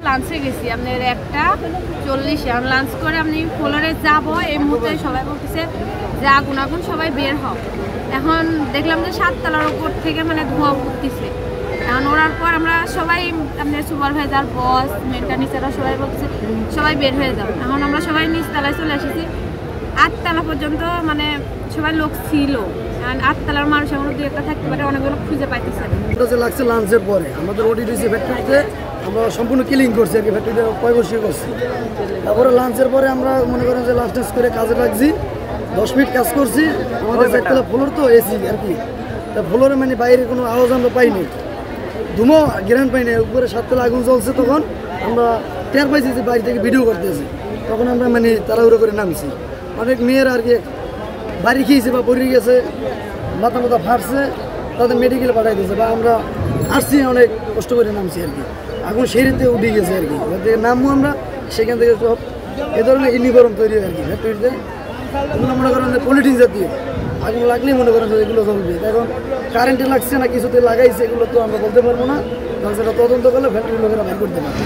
লাঞ্চে গেছি আপনার 1:40 এখন লাঞ্চ করে আপনি ফ্লোরে যাব এই মুহূর্তে সবাই বলতেছে যে আগুন আগুন সবাই বের হও। এখন দেখলাম যে 7 তলার উপর থেকে মানে ধোঁয়া উঠতেছে। এখন ওড়ার পর আমরা সবাই আপনার সুপারভাইজার বস মেন্টানিসাররা সবাই বলতেছে সবাই বের হয়ে যাও। এখন আমরা সবাই নিচ তলায় চলে এসেছি। 8 তলা পর্যন্ত মানে সবাই লোক ছিল। 8 তলার মানুষ এখন 2-1টা থাকতে পারে, অনেকগুলো খুঁজে পাইতেছে। এটা যে লাগছে লাঞ্চের পরে আমাদের ওডিডিসি ফ্যাক্টরিতে আমরা সম্পূর্ণ ক্লিন করছি আর কি, ফ্যাক্টরিতে পয়বসী করছি। তারপরে লাঞ্চের পরে আমরা মনে করেন যে লাঞ্চ টাঞ্চ করে কাজে লাগছি, 10 মিনিট কাজ করছি। আমাদের 4 তলা ফ্লোর তো এসি আর কি, তা ফ্লোরে মানে বাইরে কোনো আওয়াজ আমরা পাইনি, ধুমো গ্রান পাইনি। উপরে 7 তলা আগুন জ্বলছে, তখন আমরা টের পাইছি যে বাইরে থেকে ভিডিও করতেছি। তখন আমরা মানে তাড়াহুড়ো করে নামছি। অনেক মেয়েরা আর কি বাড়ি খেয়েছে বা পড়ে গেছে, মাথা মাথা ফাটছে, তাদের মেডিকেলে পাঠাই দিয়েছে। বা আমরা আসছি অনেক কষ্ট করে নামছি আর কি, আগুন সেরিতে উঠে গেছে আর কি। ওখান থেকে নামবো আমরা, সেখান থেকে সব এ ধরনের ইউনিফর্ম তৈরি হয় আর কি ফ্যাক্টরিতে। এগুলো মনে করেন যে পলিথিন জাতীয়, আগুন লাগলেই মনে করেন যে এগুলো চলবে। এখন কারেন্টে লাগছে না কিছুতে লাগাইছে, এগুলো তো আমরা বলতে পারবো না, কারণ সেটা তদন্ত করলে ফ্যাক্টরির লোকেরা বের করতে পারবে।